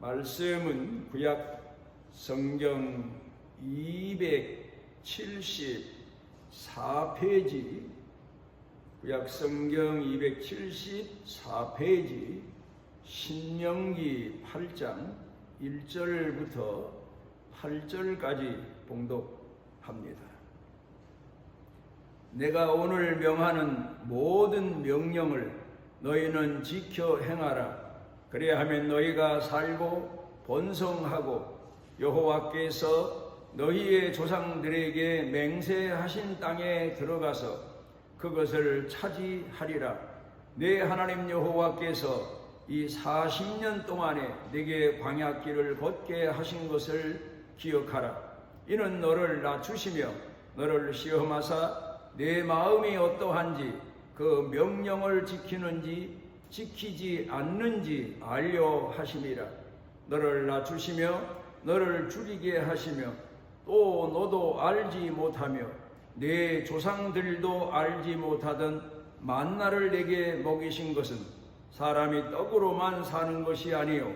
말씀은 구약 성경 274페이지, 구약 성경 274페이지, 신명기 8장 1절부터 8절까지 봉독합니다. 내가 오늘 명하는 모든 명령을 너희는 지켜 행하라. 그래야하면 너희가 살고 번성하고 여호와께서 너희의 조상들에게 맹세하신 땅에 들어가서 그것을 차지하리라. 내 하나님 여호와께서 이 40년 동안에 네게 광야길을 걷게 하신 것을 기억하라. 이는 너를 낮추시며 너를 시험하사 내 마음이 어떠한지 그 명령을 지키는지 지키지 않는지 알려 하심이라. 너를 낮추시며 너를 줄이게 하시며 또 너도 알지 못하며 내 조상들도 알지 못하던 만나를 내게 먹이신 것은 사람이 떡으로만 사는 것이 아니요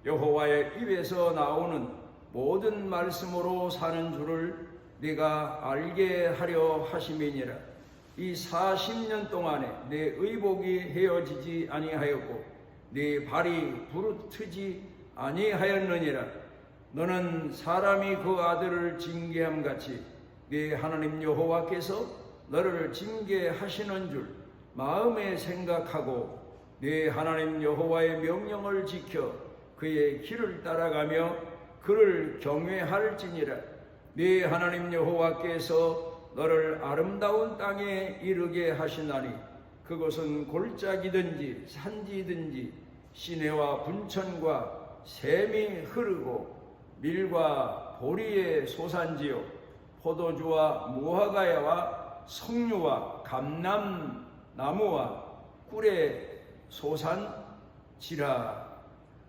여호와의 입에서 나오는 모든 말씀으로 사는 줄을 네가 알게 하려 하심이니라. 이 40년 동안에 내 의복이 헤어지지 아니하였고 내 발이 부르트지 아니하였느니라. 너는 사람이 그 아들을 징계함 같이 네 하나님 여호와께서 너를 징계하시는 줄 마음에 생각하고 네 하나님 여호와의 명령을 지켜 그의 길을 따라가며 그를 경외할지니라. 네 하나님 여호와께서 너를 아름다운 땅에 이르게 하시나니 그것은 골짜기든지 산지든지 시내와 분천과 샘이 흐르고 밀과 보리의 소산지요 포도주와 무화과야와 석류와 감람나무와 꿀의 소산지라.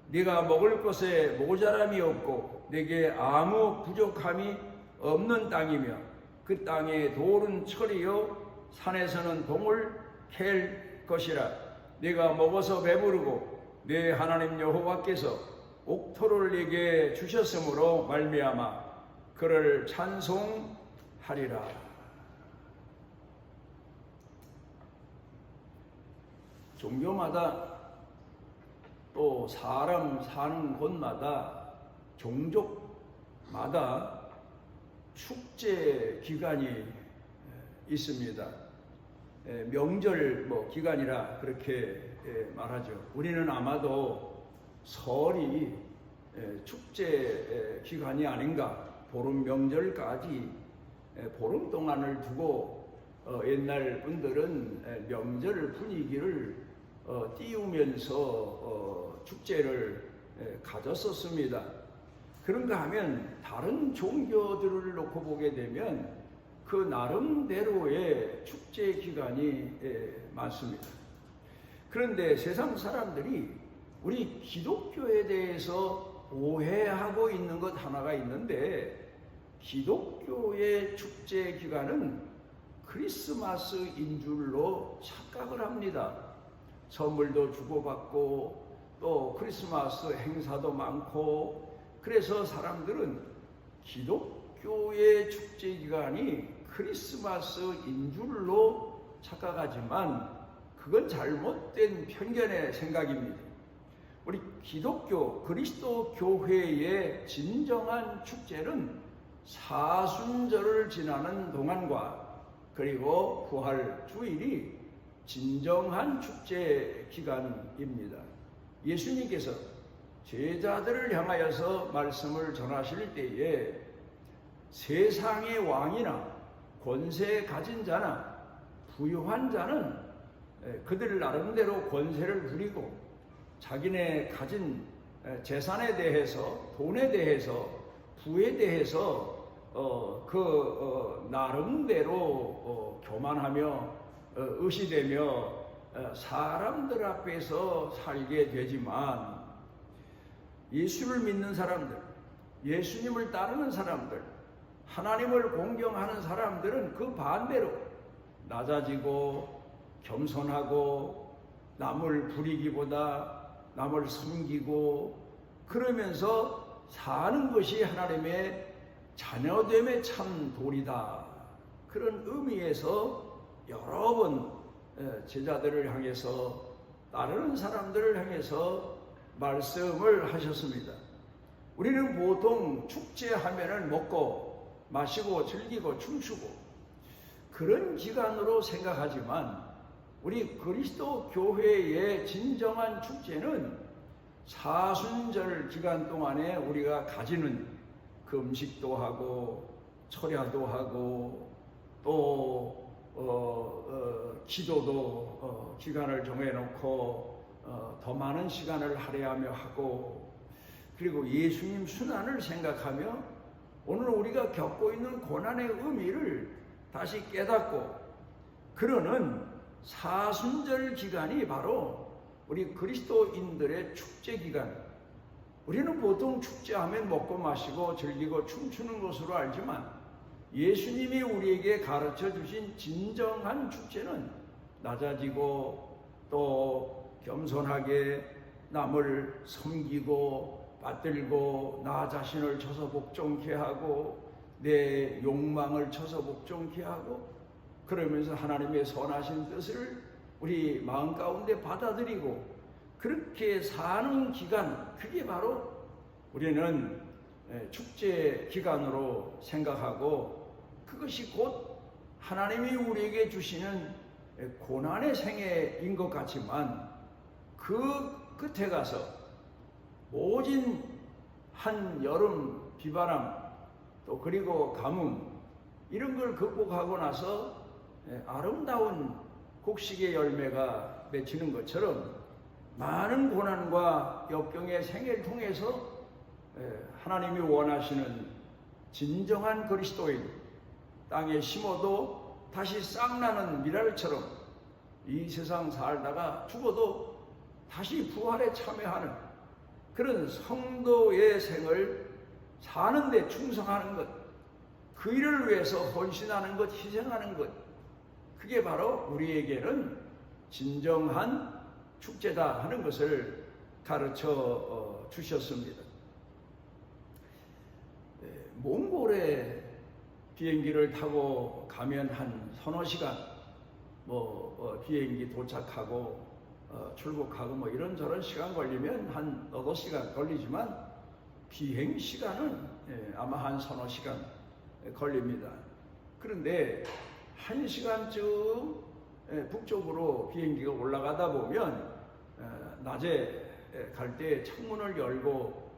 네가 먹을 것에 모자람이 없고 네게 아무 부족함이 없는 땅이며 그 땅의 돌은 철이요 산에서는 동을 캘 것이라. 네가 먹어서 배부르고 네 하나님 여호와께서 옥토를 네게 주셨으므로 말미암아 그를 찬송하리라. 종교마다 또 사람 사는 곳마다 종족마다 축제 기간이 있습니다. 명절 기간이라 그렇게 말하죠. 우리는 아마도 설이 축제 기간이 아닌가. 보름 명절까지 보름 동안을 두고 옛날 분들은 명절 분위기를 띄우면서 축제를 가졌었습니다. 그런가 하면 다른 종교들을 놓고 보게 되면 그 나름대로의 축제 기간이 많습니다. 그런데 세상 사람들이 우리 기독교에 대해서 오해하고 있는 것 하나가 있는데, 기독교의 축제 기간은 크리스마스인 줄로 착각을 합니다. 선물도 주고받고 또 크리스마스 행사도 많고, 그래서 사람들은 기독교의 축제 기간이 크리스마스인 줄로 착각하지만 그건 잘못된 편견의 생각입니다. 우리 기독교 그리스도 교회의 진정한 축제는 사순절을 지나는 동안과 그리고 부활 주일이 진정한 축제 기간입니다. 예수님께서 제자들을 향하여서 말씀을 전하실 때에 세상의 왕이나 권세 가진 자나 부유한 자는 그들 나름대로 권세를 부리고 자기네 가진 재산에 대해서, 돈에 대해서, 부에 대해서 나름대로 교만하며 의시되며 사람들 앞에서 살게 되지만, 예수를 믿는 사람들, 예수님을 따르는 사람들, 하나님을 공경하는 사람들은 그 반대로 낮아지고 겸손하고 남을 부리기보다 남을 섬기고 그러면서 사는 것이 하나님의 자녀됨의 참 도리다. 그런 의미에서 여러 번 제자들을 향해서, 따르는 사람들을 향해서 말씀을 하셨습니다. 우리는 보통 축제하면은 먹고 마시고 즐기고 춤추고 그런 기간으로 생각하지만, 우리 그리스도 교회의 진정한 축제는 사순절 기간 동안에 우리가 가지는 금식도 하고 철야도 하고 또 기도도 기간을 정해놓고 더 많은 시간을 할애하며 하고, 그리고 예수님 순환을 생각하며 오늘 우리가 겪고 있는 고난의 의미를 다시 깨닫고 그러는 사순절 기간이 바로 우리 그리스도인들의 축제 기간. 우리는 보통 축제하면 먹고 마시고 즐기고 춤추는 것으로 알지만, 예수님이 우리에게 가르쳐 주신 진정한 축제는 낮아지고 또 겸손하게 남을 섬기고 받들고 나 자신을 쳐서 복종케 하고 내 욕망을 쳐서 복종케 하고, 그러면서 하나님의 선하신 뜻을 우리 마음 가운데 받아들이고 그렇게 사는 기간, 그게 바로 우리는 축제 기간으로 생각하고, 그것이 곧 하나님이 우리에게 주시는 고난의 생애인 것 같지만, 그 끝에 가서 모진 한 여름 비바람 또 그리고 가뭄 이런 걸 극복하고 나서 아름다운 곡식의 열매가 맺히는 것처럼, 많은 고난과 역경의 생애를 통해서 하나님이 원하시는 진정한 그리스도인, 땅에 심어도 다시 싹나는 미랄처럼 이 세상 살다가 죽어도 다시 부활에 참여하는 그런 성도의 생을 사는데 충성하는 것, 그 일을 위해서 헌신하는 것, 희생하는 것, 그게 바로 우리에게는 진정한 축제다 하는 것을 가르쳐 주셨습니다. 몽골에 비행기를 타고 가면 한 서너 시간, 비행기 도착하고 출국하고 이런저런 시간 걸리면 한 너도 시간 걸리지만, 비행 시간은 아마 한 서너 시간 걸립니다. 그런데 한 시간쯤 북쪽으로 비행기가 올라가다 보면 낮에 갈 때 창문을 열고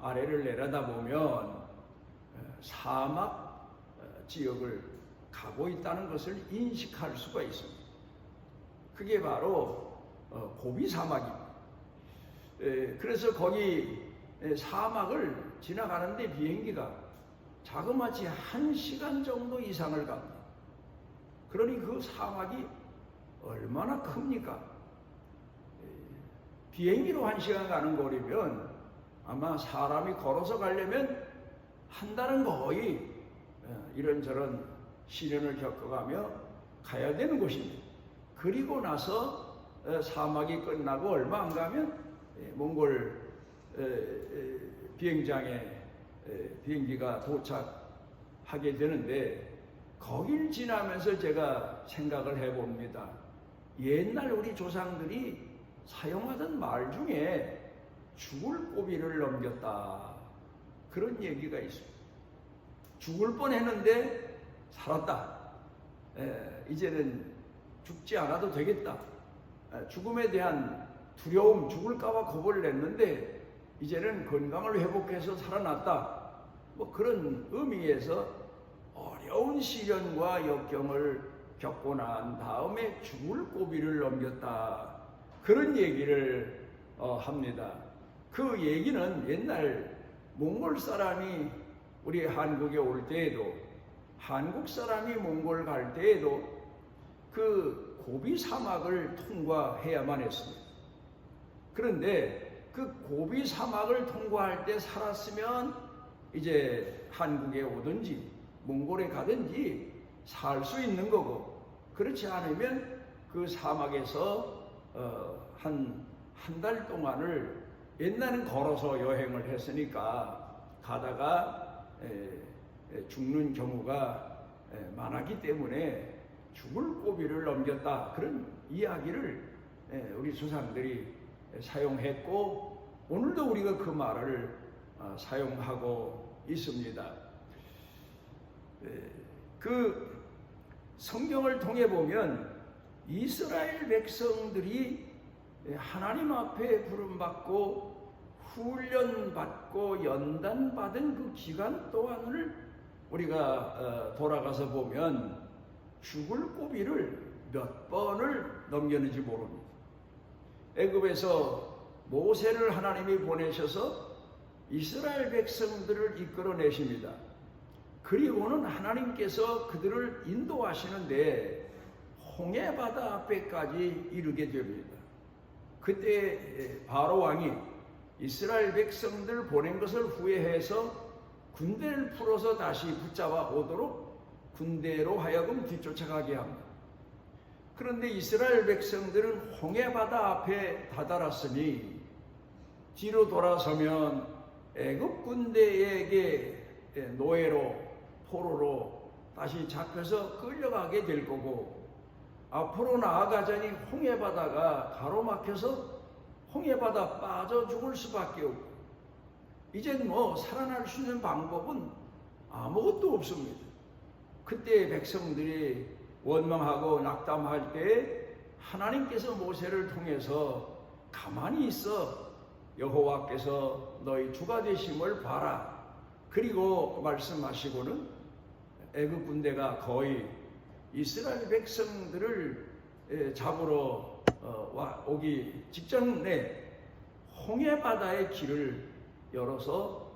아래를 내려다보면 사막 지역을 가고 있다는 것을 인식할 수가 있습니다. 그게 바로 고비 사막입니다. 그래서 거기 사막을 지나가는데 비행기가 자그마치 1시간 정도 이상을 갑니다. 그러니 그 사막이 얼마나 큽니까? 비행기로 1시간 가는 거리면 아마 사람이 걸어서 가려면 한 달은 거의 이런저런 시련을 겪어가며 가야 되는 곳입니다. 그리고 나서 사막이 끝나고 얼마 안 가면 몽골 비행장에 비행기가 도착하게 되는데, 거길 지나면서 제가 생각을 해봅니다. 옛날 우리 조상들이 사용하던 말 중에 죽을 고비를 넘겼다, 그런 얘기가 있습니다. 죽을 뻔했는데 살았다. 이제는 죽지 않아도 되겠다. 죽음에 대한 두려움, 죽을까봐 겁을 냈는데 이제는 건강을 회복해서 살아났다. 그런 의미에서 어려운 시련과 역경을 겪고 난 다음에 죽을 고비를 넘겼다, 그런 얘기를 합니다. 그 얘기는 옛날 몽골 사람이 우리 한국에 올 때에도, 한국 사람이 몽골 갈 때에도 그 고비 사막을 통과해야만 했습니다. 그런데 그 고비 사막을 통과할 때 살았으면 이제 한국에 오든지 몽골에 가든지 살 수 있는 거고, 그렇지 않으면 그 사막에서 한 달 동안을 옛날엔 걸어서 여행을 했으니까 가다가 죽는 경우가 많았기 때문에 죽을 고비를 넘겼다, 그런 이야기를 우리 조상들이 사용했고 오늘도 우리가 그 말을 사용하고 있습니다. 그 성경을 통해 보면 이스라엘 백성들이 하나님 앞에 부름받고 훈련받고 연단받은 그 기간 동안을 우리가 돌아가서 보면 죽을 고비를 몇 번을 넘겼는지 모릅니다. 애굽에서 모세를 하나님이 보내셔서 이스라엘 백성들을 이끌어내십니다. 그리고는 하나님께서 그들을 인도하시는데 홍해바다 앞에까지 이르게 됩니다. 그때 바로 왕이 이스라엘 백성들 보낸 것을 후회해서 군대를 풀어서 다시 붙잡아 오도록 군대로 하여금 뒤쫓아가게 합니다. 그런데 이스라엘 백성들은 홍해바다 앞에 다다랐으니 뒤로 돌아서면 애굽 군대에게 노예로 포로로 다시 잡혀서 끌려가게 될 거고, 앞으로 나아가자니 홍해바다가 가로막혀서 홍해바다 빠져 죽을 수밖에 없고, 이젠 뭐 살아날 수 있는 방법은 아무것도 없습니다. 그때 백성들이 원망하고 낙담할 때 하나님께서 모세를 통해서 가만히 있어, 여호와께서 너희 주가 되심을 봐라, 그리고 말씀하시고는 애굽 군대가 거의 이스라엘 백성들을 잡으러 오기 직전에 홍해바다의 길을 열어서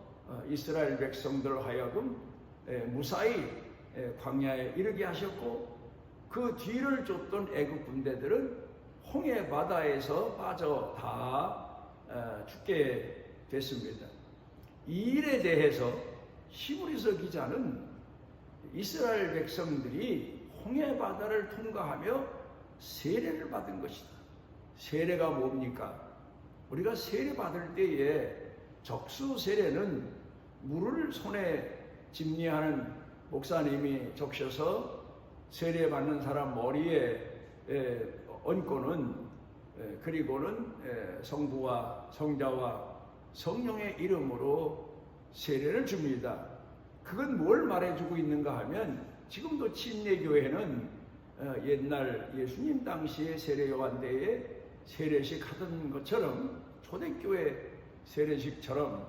이스라엘 백성들 하여금 무사히 광야에 이르게 하셨고, 그 뒤를 쫓던 애굽 군대들은 홍해바다에서 빠져 다 죽게 됐습니다. 이 일에 대해서 히브리서 기자는 이스라엘 백성들이 홍해바다를 통과하며 세례를 받은 것이다. 세례가 뭡니까? 우리가 세례 받을 때에 적수 세례는 물을 손에 집리하는 목사님이 적셔서 세례 받는 사람 머리에 얹고는, 그리고는 성부와 성자와 성령의 이름으로 세례를 줍니다. 그건 뭘 말해주고 있는가 하면, 지금도 침례교회는 옛날 예수님 당시의 세례요한대에 세례식 하던 것처럼, 초대교회 세례식처럼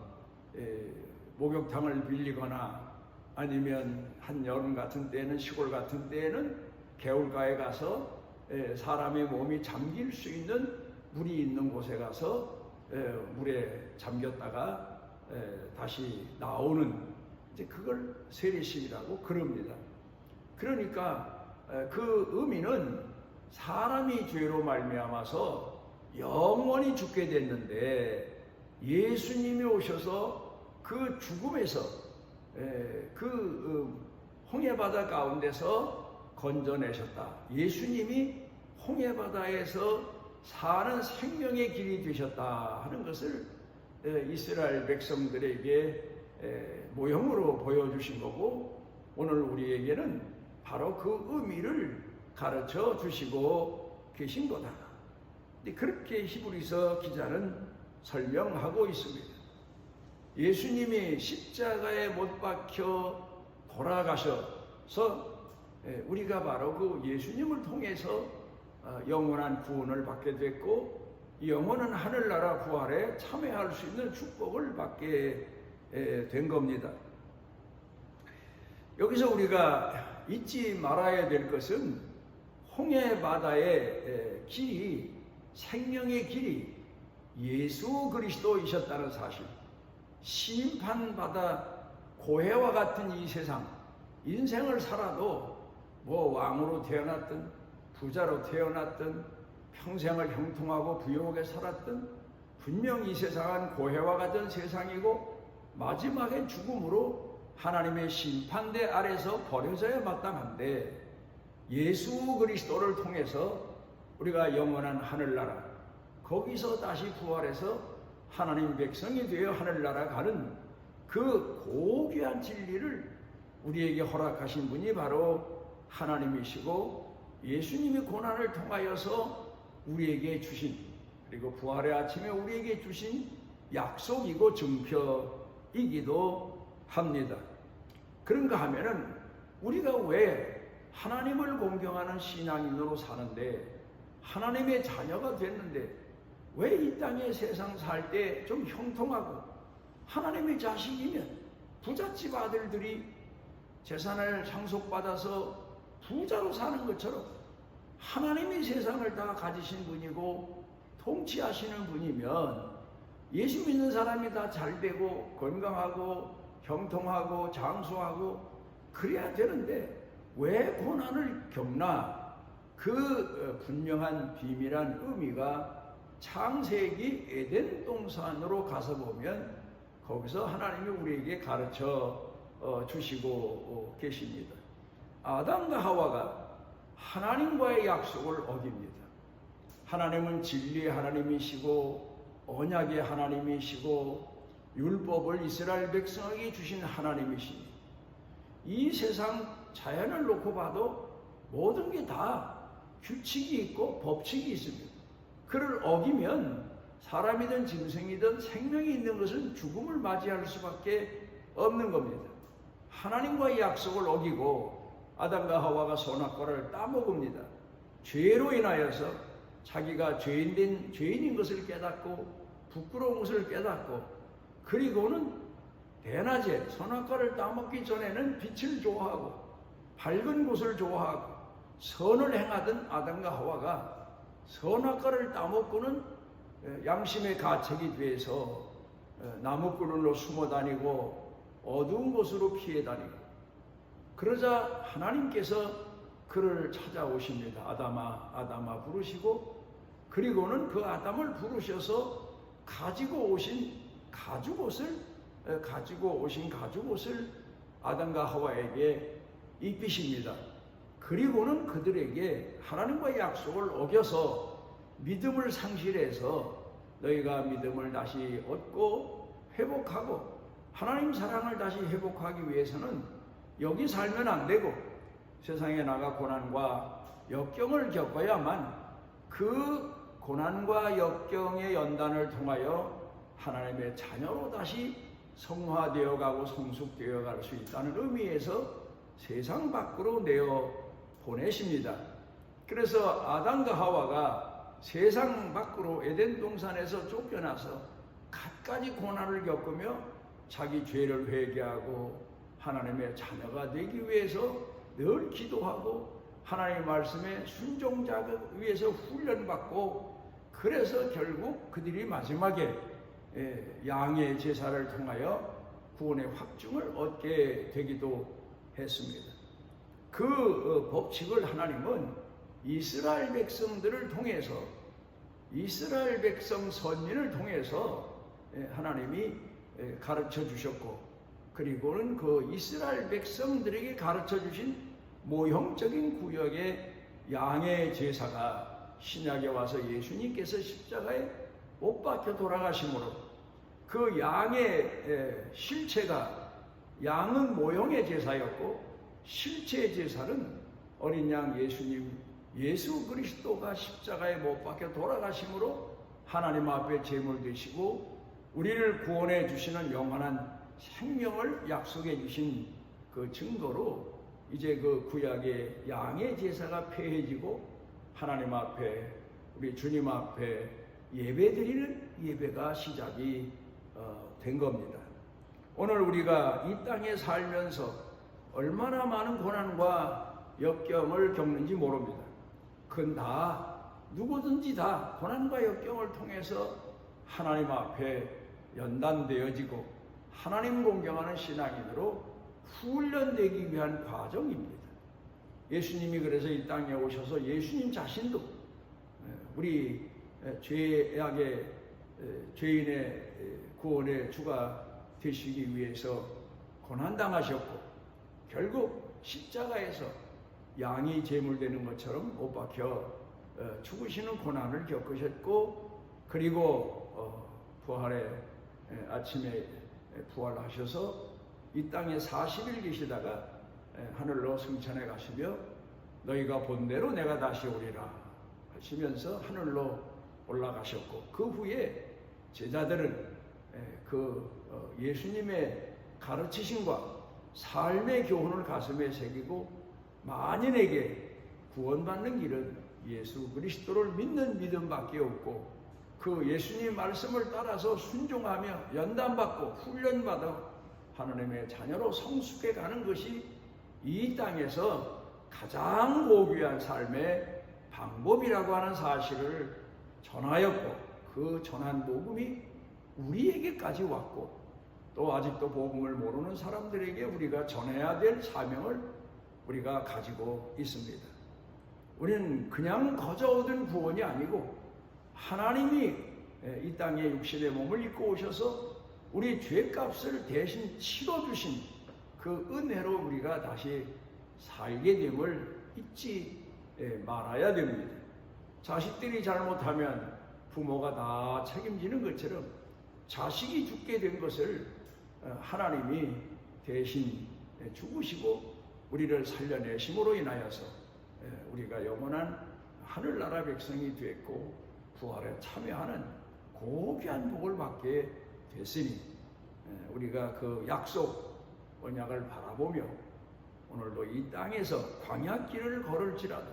목욕탕을 빌리거나 아니면 한여름 같은 때에는, 시골 같은 때에는 개울가에 가서 사람의 몸이 잠길 수 있는 물이 있는 곳에 가서 물에 잠겼다가 다시 나오는, 이제 그걸 세례식이라고 그럽니다. 그러니까 그 의미는 사람이 죄로 말미암아서 영원히 죽게 됐는데 예수님이 오셔서 그 죽음에서 그 홍해바다 가운데서 건져내셨다. 예수님이 홍해바다에서 사는 생명의 길이 되셨다 하는 것을 이스라엘 백성들에게 모형으로 보여주신 거고, 오늘 우리에게는 바로 그 의미를 가르쳐 주시고 계신 거다. 그렇게 히브리서 기자는 설명하고 있습니다. 예수님이 십자가에 못 박혀 돌아가셔서 우리가 바로 그 예수님을 통해서 영원한 구원을 받게 됐고, 영원한 하늘나라 부활에 참여할 수 있는 축복을 받게 된 겁니다. 여기서 우리가 잊지 말아야 될 것은 홍해바다의 길이, 생명의 길이 예수 그리스도이셨다는 사실. 심판받아 고해와 같은 이 세상, 인생을 살아도 뭐 왕으로 태어났든 부자로 태어났든 평생을 형통하고 부유하게 살았든 분명 이 세상은 고해와 같은 세상이고 마지막에 죽음으로 하나님의 심판대 아래서 버려져야 마땅한데, 예수 그리스도를 통해서 우리가 영원한 하늘나라, 거기서 다시 부활해서 하나님 백성이 되어 하늘나라 가는 그 고귀한 진리를 우리에게 허락하신 분이 바로 하나님이시고, 예수님이 고난을 통하여서 우리에게 주신, 그리고 부활의 아침에 우리에게 주신 약속이고 증표이기도 합니다. 그런가 하면은 우리가 왜 하나님을 공경하는 신앙인으로 사는데, 하나님의 자녀가 됐는데 왜 이 땅에 세상 살 때 좀 형통하고, 하나님의 자식이면 부잣집 아들들이 재산을 상속받아서 부자로 사는 것처럼, 하나님이 세상을 다 가지신 분이고 통치하시는 분이면 예수 믿는 사람이 다 잘되고 건강하고 형통하고 장수하고 그래야 되는데 왜 고난을 겪나? 그 분명한 비밀한 의미가 창세기 에덴 동산으로 가서 보면 거기서 하나님이 우리에게 가르쳐 주시고 계십니다. 아담과 하와가 하나님과의 약속을 어깁니다. 하나님은 진리의 하나님이시고 언약의 하나님이시고 율법을 이스라엘 백성에게 주신 하나님이시니, 이 세상 자연을 놓고 봐도 모든 게 다 규칙이 있고 법칙이 있습니다. 그를 어기면 사람이든 짐승이든 생명이 있는 것은 죽음을 맞이할 수밖에 없는 겁니다. 하나님과의 약속을 어기고 아담과 하와가 선악과를 따먹습니다. 죄로 인하여서 자기가 죄인인 것을 깨닫고 부끄러운 것을 깨닫고, 그리고는 대낮에 선악과를 따먹기 전에는 빛을 좋아하고 밝은 곳을 좋아하고 선을 행하던 아담과 하와가 선악과를 따먹고는 양심의 가책이 돼서 나무꾼으로 숨어 다니고 어두운 곳으로 피해 다니고, 그러자 하나님께서 그를 찾아오십니다. 아담아, 아담아 부르시고, 그리고는 그 아담을 부르셔서 가지고 오신 가죽옷을 아담과 하와에게 입히십니다. 그리고는 그들에게 하나님과의 약속을 어겨서 믿음을 상실해서 너희가 믿음을 다시 얻고 회복하고 하나님 사랑을 다시 회복하기 위해서는 여기 살면 안 되고 세상에 나가 고난과 역경을 겪어야만 그 고난과 역경의 연단을 통하여 하나님의 자녀로 다시 성화되어 가고 성숙되어 갈 수 있다는 의미에서 세상 밖으로 내어 보내십니다. 그래서 아담과 하와가 세상 밖으로 에덴 동산에서 쫓겨나서 갖가지 고난을 겪으며 자기 죄를 회개하고 하나님의 자녀가 되기 위해서 늘 기도하고 하나님의 말씀에 순종자를 위해서 훈련받고, 그래서 결국 그들이 마지막에 양의 제사를 통하여 구원의 확증을 얻게 되기도 했습니다. 그 법칙을 하나님은 이스라엘 백성들을 통해서, 이스라엘 백성 선민을 통해서 하나님이 가르쳐 주셨고, 그리고는 그 이스라엘 백성들에게 가르쳐 주신 모형적인 구역의 양의 제사가 신약에 와서 예수님께서 십자가에 못 박혀 돌아가심으로 그 양의 실체가, 양은 모형의 제사였고 실체의 제사는 어린 양 예수님, 예수 그리스도가 십자가에 못 박혀 돌아가심으로 하나님 앞에 제물 되시고 우리를 구원해 주시는 영원한 생명을 약속해 주신 그 증거로 이제 그 구약의 양의 제사가 폐해지고 하나님 앞에, 우리 주님 앞에 예배드리는 예배가 시작이 된 겁니다. 오늘 우리가 이 땅에 살면서 얼마나 많은 고난과 역경을 겪는지 모릅니다. 그건 다 누구든지 다 고난과 역경을 통해서 하나님 앞에 연단되어지고 하나님 공경하는 신앙인으로 훈련되기 위한 과정입니다. 예수님이 그래서 이 땅에 오셔서 예수님 자신도 우리 죄악의 죄인의 구원의 주가 되시기 위해서 고난당하셨고 결국 십자가에서 양이 제물되는 것처럼 못 박혀 죽으시는 고난을 겪으셨고, 그리고 부활의 아침에 부활하셔서 이 땅에 40일 계시다가 하늘로 승천해 가시며 너희가 본 대로 내가 다시 오리라 하시면서 하늘로 올라가셨고, 그 후에 제자들은 예수님의 가르치심과 삶의 교훈을 가슴에 새기고 만인에게 구원받는 길은 예수 그리스도를 믿는 믿음밖에 없고, 그 예수님 말씀을 따라서 순종하며 연단받고 훈련받아 하나님의 자녀로 성숙해 가는 것이 이 땅에서 가장 고귀한 삶의 방법이라고 하는 사실을 전하였고, 그 전한 복음이 우리에게까지 왔고, 또 아직도 복음을 모르는 사람들에게 우리가 전해야 될 사명을 우리가 가지고 있습니다. 우리는 그냥 거저 얻은 구원이 아니고 하나님이 이 땅에 육신의 몸을 입고 오셔서 우리 죄값을 대신 치러주신 그 은혜로 우리가 다시 살게 됨을 잊지 말아야 됩니다. 자식들이 잘못하면 부모가 다 책임지는 것처럼 자식이 죽게 된 것을 하나님이 대신 죽으시고 우리를 살려내심으로 인하여서 우리가 영원한 하늘나라 백성이 됐고 부활에 참여하는 고귀한 복을 받게 됐으니, 우리가 그 약속 언약을 바라보며 오늘도 이 땅에서 광야길을 걸을지라도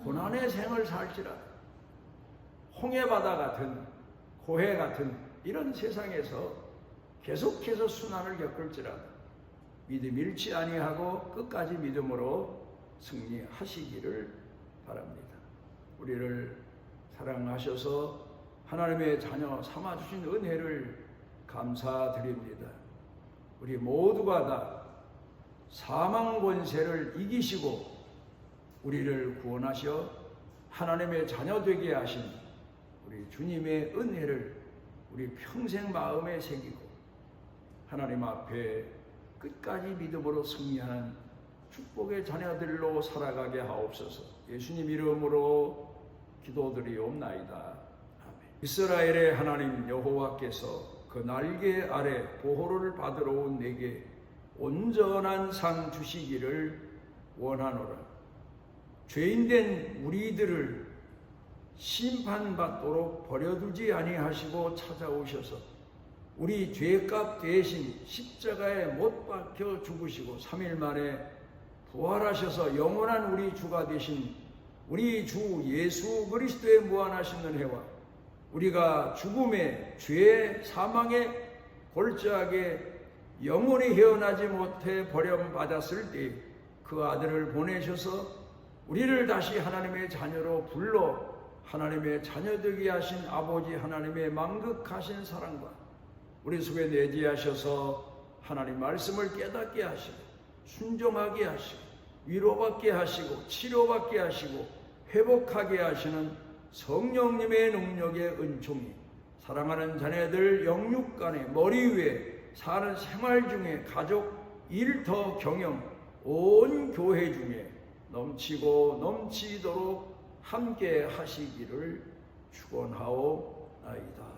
고난의 생을 살지라도 홍해바다 같은 고해 같은 이런 세상에서 계속해서 순환을 겪을지라도 믿음 잃지 아니하고 끝까지 믿음으로 승리하시기를 바랍니다. 우리를 사랑하셔서 하나님의 자녀 삼아주신 은혜를 감사드립니다. 우리 모두가 다 사망 권세를 이기시고 우리를 구원하셔 하나님의 자녀 되게 하신 우리 주님의 은혜를 우리 평생 마음에 새기고 하나님 앞에 끝까지 믿음으로 승리하는 축복의 자녀들로 살아가게 하옵소서. 예수님 이름으로 기도드리옵나이다. 아멘. 이스라엘의 하나님 여호와께서 그 날개 아래 보호를 받으러 온 내게 온전한 상 주시기를 원하노라. 죄인된 우리들을 심판받도록 버려두지 아니하시고 찾아오셔서 우리 죄값 대신 십자가에 못 박혀 죽으시고 3일 만에 부활하셔서 영원한 우리 주가 되신 우리 주 예수 그리스도의 무한하신 은혜와 우리가 죽음의 죄 사망의 골짜기에 영원히 헤어나지 못해 버림받았을 때 그 아들을 보내셔서 우리를 다시 하나님의 자녀로 불러 하나님의 자녀 되게 하신 아버지 하나님의 만극하신 사랑과 우리 속에 내재하셔서 하나님 말씀을 깨닫게 하시고 순종하게 하시고 위로받게 하시고 치료받게 하시고 회복하게 하시는 성령님의 능력의 은총이 사랑하는 자녀들 영육간의 머리 위에 사는 생활 중에 가족, 일터, 경영 온 교회 중에 넘치고 넘치도록 함께 하시기를 축원하오나이다.